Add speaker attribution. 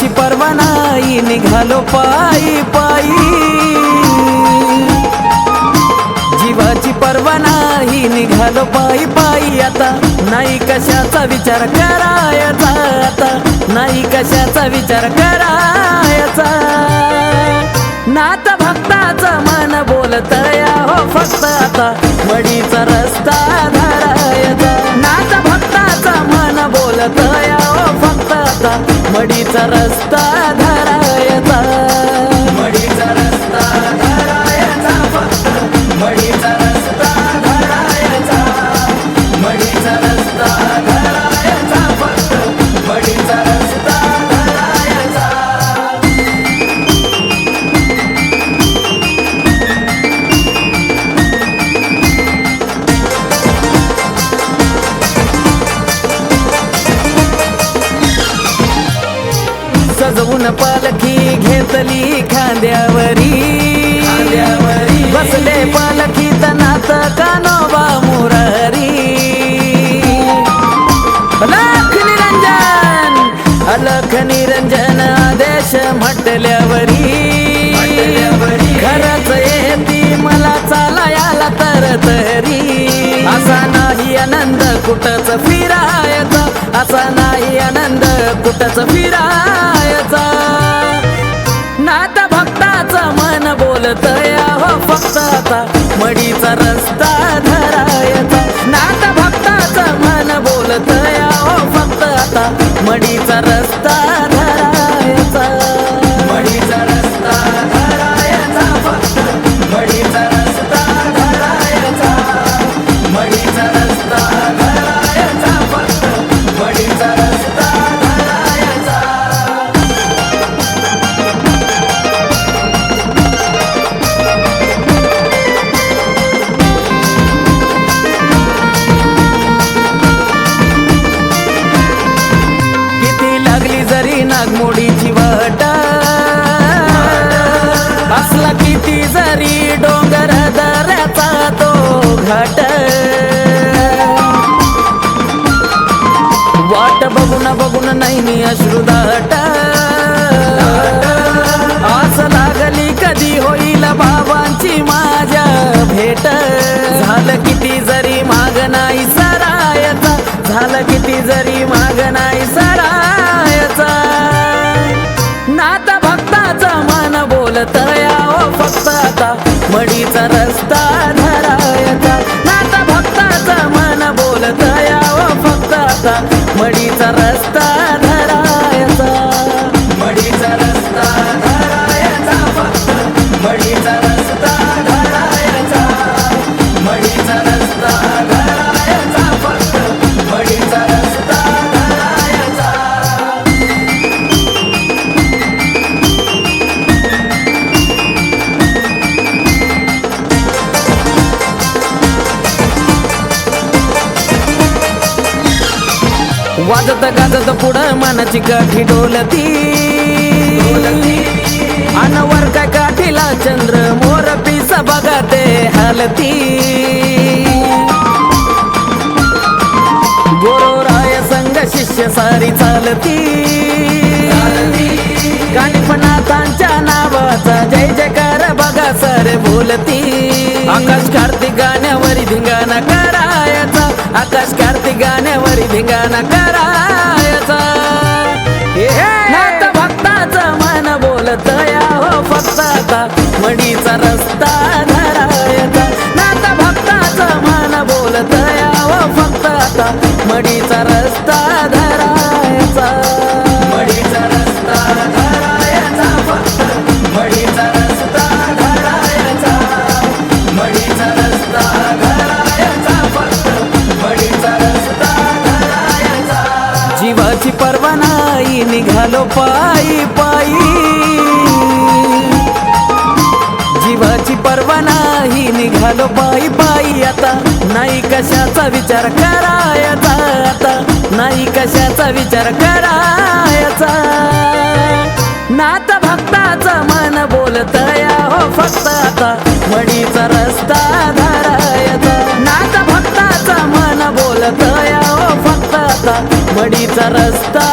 Speaker 1: जीवाची पर्वा नाही निघालो पायी पायी, जीवाची पर्वा नाही निघालो पायी पायी। आता नाही कशाचा विचार करायचा, आता नाही कशाचा विचार करायचा। नाथ भक्ताचं मन बोलतया हो फक्त आता मडीचा रस्ता धरायचा। नाथ भक्ताचं मन बोलतया हो फक्त आता मडीचा रस्ता धरायचा। मडीचा रस्ता धरायचा, फक्त मडीचा रस्ता धरायचा। मडीचा रस्ता धरायचा, फक्त मडीचा रस्ता धरायचा। सजवून पालखी घेतली खांद्यावरी, बसले पालखीत नाथ कान्होबा मुरारी। अलख निरंजन, अलख निरंजन आदेश म्हटल्यावरी, खरंच येती मला चालायला तर तरी। असा नाही आनंद कुठंच फिरायचा, असा नाही आनंद कुठंच फिरायचा। नाथ भक्ताचं मन बोलतया हो फक्त आता मडीचा रस्ता धरायचा। नाथ भक्ताचं मन बोलतया हो फक्त आता मडीचा रस्ता धरायचा। मडीचा रस्ता धरायचा, फक्त मडीचा रस्ता धरायचा। मडीचा रस्ता धरायचा, फक्त मडीचा रस्ता धरायचा। किती लागली जरी नागमोडीची वाट, असला किती जरी डोंगर दऱ्याचा तो घाट। वाट बघून बघून नाही मी अश्रुदाट, आस लागली कधी होईल बाबांची माझ्या भेट। झालं किती जरी माग नाही सरायचा, झालं किती जरी माग नाही सरायचा। नाथ भक्ताचं मन बोलतया हो फक्त आता मडीचा रस्ता धरायचा। नाथ भक्ताचं मन बोलतया हो फक्त आता मडीचा रस्ता धरायचा। मडीचा रस्ता धरायचा, फक्त मडीचा रस्ता धरायचा। मडीचा रस्ता धरायचा, फक्त मडीचा रस्ता धरायचा। वाजत गाजत पुढं मनाची काठी डोलती, अनवर काय काठीला चंद्र मोर पिस बघते हालती। गोरोराय संग शिष्य सारी चालती, कानिफनाथांच्या नावाचा जय जयकार बघा सर बोलती। आकाश कार्तिक गाण्यावरी धिंगाणा करायचा, आकाश कार्तिक गाण्यावरी धिंगाणा करायचा। नाथ भक्ताचं मन बोलतया हो फक्त आता मडीचा रस्ता धरायचा। नाथ भक्ताचं मन बोलतया हो फक्त आता मडीचा रस्ता धरायचा। मडीचा रस्ता धरायचा, फक्त मडीचा रस्ता धरायचा। मडीचा रस्ता धरायचा, फक्त मडीचा रस्ता धरायचा। जीवाची पर्वा नाही निघालो पायी पायी, जीवाची पर्वा नाही निघालो पायी पायी। आता नाही कशाचा विचार करायचा, आता नाही कशाचा विचार करायचा। नाथ भक्ताचं मन बोलतया हो फक्त आता मडीचा रस्ता धरायचा। नाथ भक्ताचं मन बोलतया हो फक्त आता मडीचा रस्ता